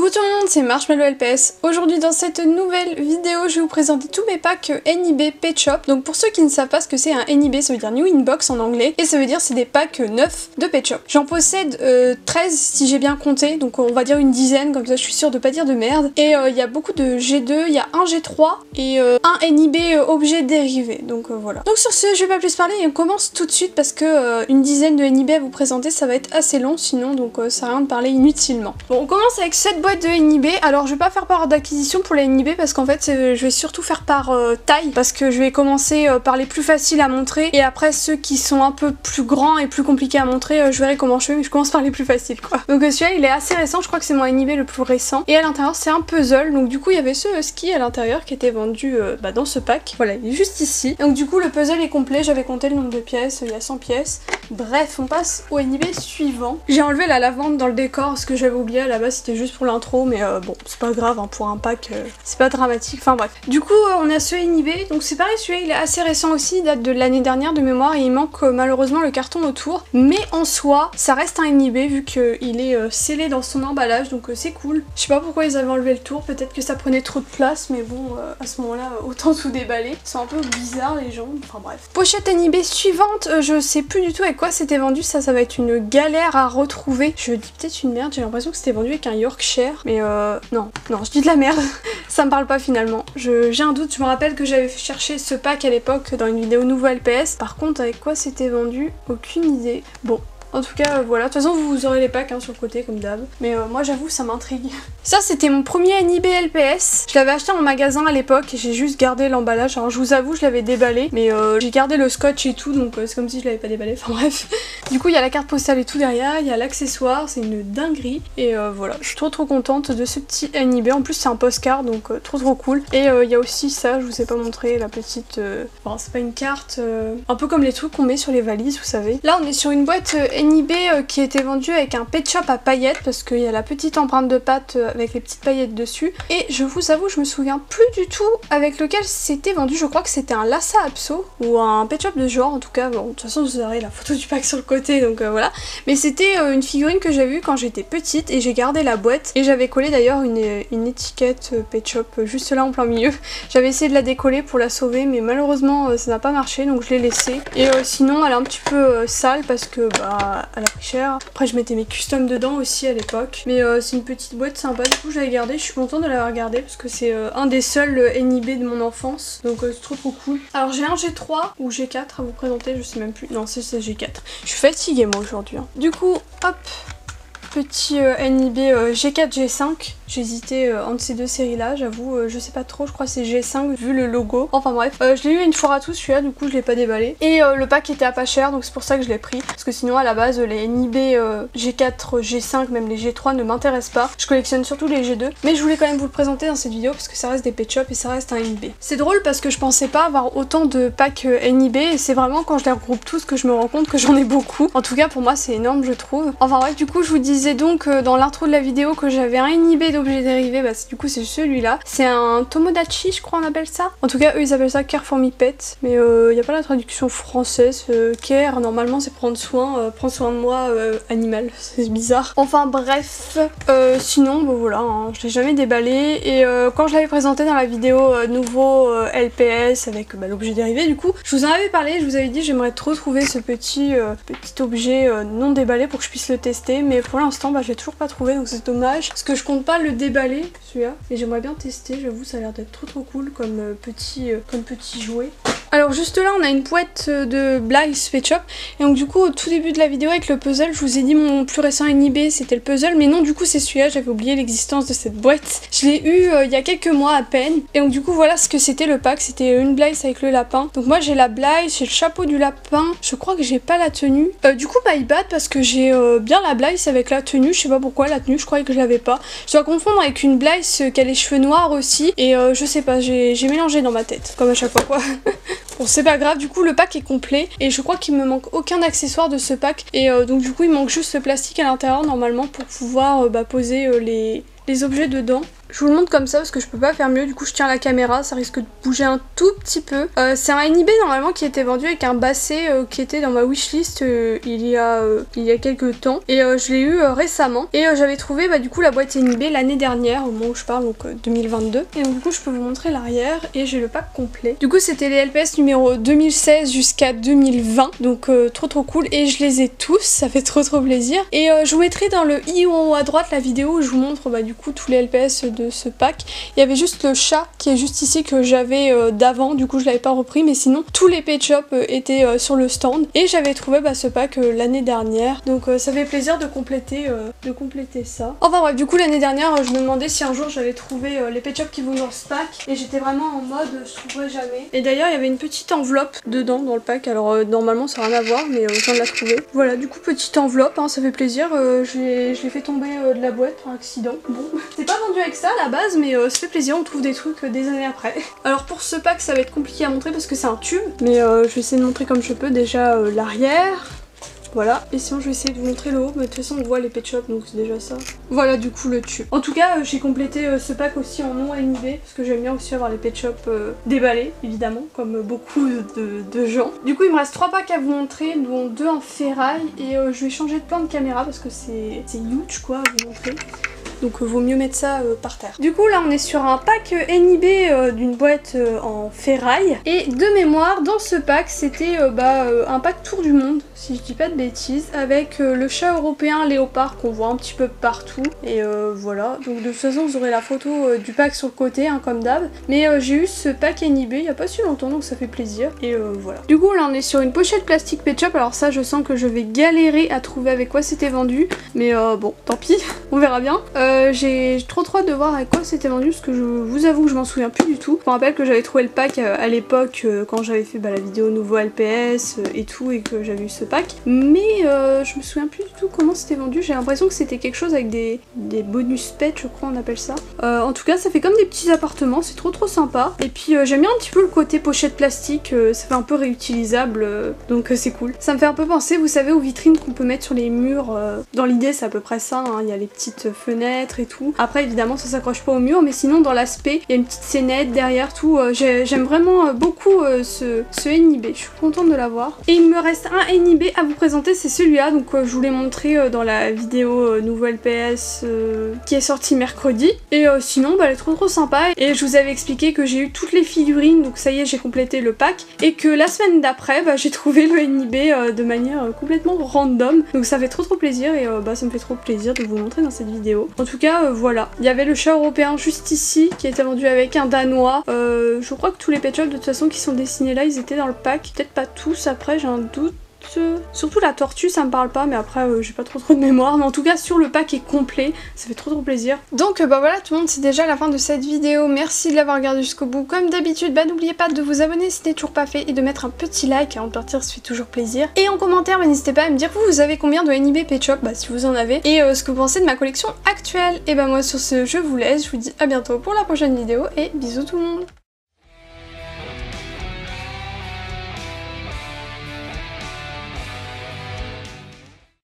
Coucou tout le monde, c'est Marshmallow LPS. Aujourd'hui dans cette nouvelle vidéo, je vais vous présenter tous mes packs NIB Pet Shop. Donc pour ceux qui ne savent pas ce que c'est un NIB, ça veut dire New Inbox en anglais. Et ça veut dire c'est des packs neufs de Pet Shop. J'en possède 13 si j'ai bien compté, donc on va dire une dizaine, comme ça je suis sûre de pas dire de merde. Et il y a beaucoup de G2, il y a un G3 et un NIB objet dérivé. Donc voilà. Donc sur ce, je vais pas plus parler et on commence tout de suite parce que une dizaine de NIB à vous présenter, ça va être assez long sinon, donc ça sert à rien de parler inutilement. Bon, on commence avec cette boîte de NIB. Alors je vais pas faire par d'acquisition pour les NIB parce qu'en fait je vais surtout faire par taille, parce que je vais commencer par les plus faciles à montrer et après ceux qui sont un peu plus grands et plus compliqués à montrer, je verrai comment je fais, mais je commence par les plus faciles quoi. Donc celui-là il est assez récent, je crois que c'est mon NIB le plus récent et à l'intérieur c'est un puzzle, donc du coup il y avait ce husky à l'intérieur qui était vendu dans ce pack. Voilà, il est juste ici. Donc du coup le puzzle est complet, j'avais compté le nombre de pièces, il y a 100 pièces. Bref, on passe au NIB suivant. J'ai enlevé la lavande dans le décor parce que j'avais oublié, à la base c'était juste pour l'intro, mais bon, c'est pas grave, hein, pour un pack, c'est pas dramatique, enfin bref. Du coup, on a ce NIB, donc c'est pareil, celui-là il est assez récent aussi, il date de l'année dernière de mémoire, et il manque malheureusement le carton autour, mais en soi, ça reste un NIB vu qu'il est scellé dans son emballage, donc c'est cool. Je sais pas pourquoi ils avaient enlevé le tour, peut-être que ça prenait trop de place, mais bon, à ce moment-là, autant tout déballer. C'est un peu bizarre les gens, enfin bref. Pochette NIB suivante, je sais plus du tout avec quoi c'était vendu, ça va être une galère à retrouver. Je dis peut-être une merde, j'ai l'impression que c'était vendu avec un Yorkshire, mais non, je dis de la merde, ça me parle pas finalement. J'ai un doute, je me rappelle que j'avais cherché ce pack à l'époque dans une vidéo nouveau LPS, par contre avec quoi c'était vendu, aucune idée. Bon. En tout cas, voilà. De toute façon, vous aurez les packs hein, sur le côté, comme d'hab. Mais moi, j'avoue, ça m'intrigue. Ça, c'était mon premier NIB LPS. Je l'avais acheté en magasin à l'époque et j'ai juste gardé l'emballage. Alors, je vous avoue, je l'avais déballé. Mais j'ai gardé le scotch et tout, donc c'est comme si je l'avais pas déballé. Enfin, bref. Du coup, il y a la carte postale et tout derrière. Il y a l'accessoire. C'est une dinguerie. Et voilà. Je suis trop contente de ce petit NIB. En plus, c'est un postcard, donc trop cool. Et il y a aussi ça, je vous ai pas montré, la petite... Bon, c'est pas une carte... un peu comme les trucs qu'on met sur les valises, vous savez. Là, on est sur une boîte... NIB qui était vendu avec un pet shop à paillettes parce qu'il y a la petite empreinte de patte avec les petites paillettes dessus, et je vous avoue je me souviens plus du tout avec lequel c'était vendu. Je crois que c'était un Lhasa Apso ou un pet shop de genre, en tout cas. Bon, de toute façon vous aurez la photo du pack sur le côté, donc voilà. Mais c'était une figurine que j'ai vue quand j'étais petite et j'ai gardé la boîte, et j'avais collé d'ailleurs une étiquette pet shop juste là en plein milieu. J'avais essayé de la décoller pour la sauver, mais malheureusement ça n'a pas marché, donc je l'ai laissée. Et sinon elle est un petit peu sale parce que bah elle a pris cher. Après je mettais mes customs dedans aussi à l'époque, mais c'est une petite boîte sympa, du coup je l'avais gardée. Je suis contente de l'avoir gardée parce que c'est un des seuls NIB de mon enfance, donc c'est trop cool. Alors j'ai un G3 ou G4 à vous présenter, je sais même plus. Non, c'est G4. Je suis fatiguée moi aujourd'hui hein. Du coup hop, petit NIB G4 G5. J'hésitais entre ces deux séries là, j'avoue, je sais pas trop, je crois que c'est G5 vu le logo. Enfin bref, je l'ai eu une fois à tous celui-là, du coup je l'ai pas déballé. Et le pack était à pas cher, donc c'est pour ça que je l'ai pris. Parce que sinon à la base les NIB G4, G5, même les G3 ne m'intéressent pas. Je collectionne surtout les G2. Mais je voulais quand même vous le présenter dans cette vidéo parce que ça reste des pet shops et ça reste un NIB. C'est drôle parce que je pensais pas avoir autant de packs NIB, et c'est vraiment quand je les regroupe tous que je me rends compte que j'en ai beaucoup. En tout cas pour moi c'est énorme je trouve. Enfin bref, du coup je vous disais donc dans l'intro de la vidéo que j'avais un NIB d'objet dérivé, bah du coup c'est celui-là. C'est un Tomodachi je crois on appelle ça. En tout cas eux ils appellent ça Care for Me Pet, mais il n'y a pas la traduction française. Care normalement c'est prendre soin de moi animal, c'est bizarre. Enfin bref, sinon bon voilà, hein, je l'ai jamais déballé, et quand je l'avais présenté dans la vidéo nouveau LPS avec l'objet dérivé, du coup je vous en avais parlé, je vous avais dit j'aimerais trop trouver ce petit objet non déballé pour que je puisse le tester, mais pour l'instant bah je l'ai toujours pas trouvé, donc c'est dommage parce que je compte pas le déballer celui-là, et j'aimerais bien tester. J'avoue ça a l'air d'être trop cool comme petit jouet. Alors juste là on a une boîte de Bly's Pet Shop, et donc du coup au tout début de la vidéo avec le puzzle je vous ai dit mon plus récent NIB c'était le puzzle, mais non du coup c'est celui-là, j'avais oublié l'existence de cette boîte. Je l'ai eu il y a quelques mois à peine, et donc du coup voilà ce que c'était le pack. C'était une Bly's avec le lapin, donc moi j'ai la Bly's, j'ai le chapeau du lapin, je crois que j'ai pas la tenue. Du coup my bad parce que j'ai bien la Bly's avec la tenue, je sais pas pourquoi la tenue je croyais que je l'avais pas. Je dois confondre avec une Bly's qui a les cheveux noirs aussi, et je sais pas, j'ai mélangé dans ma tête comme à chaque fois quoi. Bon c'est pas grave, du coup le pack est complet et je crois qu'il me manque aucun accessoire de ce pack, et donc du coup il manque juste ce plastique à l'intérieur normalement pour pouvoir poser les objets dedans. Je vous le montre comme ça parce que je peux pas faire mieux, du coup je tiens la caméra, ça risque de bouger un tout petit peu. C'est un NIB normalement qui était vendu avec un basset qui était dans ma wishlist il y a quelques temps. Et je l'ai eu récemment. Et j'avais trouvé du coup la boîte NIB l'année dernière, au moment où je parle, donc 2022. Et donc du coup je peux vous montrer l'arrière et j'ai le pack complet. Du coup c'était les LPS numéro 2016 jusqu'à 2020, donc trop cool. Et je les ai tous, ça fait trop plaisir. Et je vous mettrai dans le i ou en haut à droite la vidéo où je vous montre du coup tous les LPS de ce pack. Il y avait juste le chat qui est juste ici que j'avais d'avant, du coup je l'avais pas repris, mais sinon tous les Pet Shop étaient sur le stand. Et j'avais trouvé ce pack l'année dernière, donc ça fait plaisir de compléter ça. Enfin bref, du coup l'année dernière je me demandais si un jour j'allais trouver les Pet Shop qui vont dans ce pack, et j'étais vraiment en mode je trouverai jamais. Et d'ailleurs il y avait une petite enveloppe dedans dans le pack, alors normalement ça n'a rien à voir, mais je viens de la trouver. Voilà, du coup petite enveloppe, hein, ça fait plaisir. Je l'ai fait tomber de la boîte par accident. Bon, c'est pas vendu avec ça à la base, mais ça fait plaisir, on trouve des trucs des années après. Alors pour ce pack ça va être compliqué à montrer parce que c'est un tube, mais je vais essayer de montrer comme je peux. Déjà l'arrière, voilà, et sinon je vais essayer de vous montrer le haut, mais de toute façon on voit les Pet Shop donc c'est déjà ça. Voilà du coup le tube. En tout cas j'ai complété ce pack aussi en non NIB parce que j'aime bien aussi avoir les Pet Shop déballés évidemment, comme beaucoup de gens. Du coup il me reste 3 packs à vous montrer, dont 2 en ferraille, et je vais changer de plan de caméra parce que c'est huge quoi à vous montrer. Donc vaut mieux mettre ça par terre. Du coup là on est sur un pack NIB d'une boîte en ferraille. Et de mémoire dans ce pack c'était un pack tour du monde, si je dis pas de bêtises, avec le chat européen léopard qu'on voit un petit peu partout. Et voilà, donc de toute façon vous aurez la photo du pack sur le côté hein, comme d'hab. Mais j'ai eu ce pack NIB il y a pas si longtemps donc ça fait plaisir. Et voilà. Du coup là on est sur une pochette plastique Pet Shop. Alors ça je sens que je vais galérer à trouver avec quoi c'était vendu. Mais bon tant pis, on verra bien. J'ai trop hâte de voir avec quoi c'était vendu parce que je vous avoue que je m'en souviens plus du tout. Je me rappelle que j'avais trouvé le pack à l'époque quand j'avais fait la vidéo nouveau LPS et tout, et que j'avais eu ce pack. Mais je me souviens plus du tout comment c'était vendu. J'ai l'impression que c'était quelque chose avec des bonus pets, je crois on appelle ça. En tout cas ça fait comme des petits appartements, c'est trop sympa. Et puis j'aime bien un petit peu le côté pochette plastique, ça fait un peu réutilisable, donc c'est cool. Ça me fait un peu penser, vous savez, aux vitrines qu'on peut mettre sur les murs. Dans l'idée c'est à peu près ça, hein. Il y a les petites fenêtres et tout. Après évidemment ça s'accroche pas au mur, mais sinon dans l'aspect il y a une petite scénette derrière tout. J'aime vraiment beaucoup ce NIB, je suis contente de l'avoir. Et il me reste un NIB à vous présenter, c'est celui-là, donc je vous l'ai montré dans la vidéo nouveau LPS qui est sortie mercredi. Et sinon elle est trop sympa, et je vous avais expliqué que j'ai eu toutes les figurines, donc ça y est j'ai complété le pack, et que la semaine d'après j'ai trouvé le NIB de manière complètement random, donc ça fait trop plaisir, et ça me fait trop plaisir de vous montrer dans cette vidéo. En tout cas voilà, il y avait le chat européen juste ici qui était vendu avec un danois. Je crois que tous les Pet Shop de toute façon qui sont dessinés là ils étaient dans le pack, peut-être pas tous, après j'ai un doute. Surtout la tortue ça me parle pas, mais après j'ai pas trop de mémoire, mais en tout cas sur le pack est complet, ça fait trop plaisir. Donc voilà tout le monde, c'est déjà la fin de cette vidéo, merci de l'avoir regardé jusqu'au bout. Comme d'habitude n'oubliez pas de vous abonner si ce n'est toujours pas fait, et de mettre un petit like avant de partir, ça fait toujours plaisir. Et en commentaire n'hésitez pas à me dire vous avez combien de NIB Pet Shop, si vous en avez, et ce que vous pensez de ma collection actuelle. Et moi sur ce je vous laisse, je vous dis à bientôt pour la prochaine vidéo, et bisous tout le monde.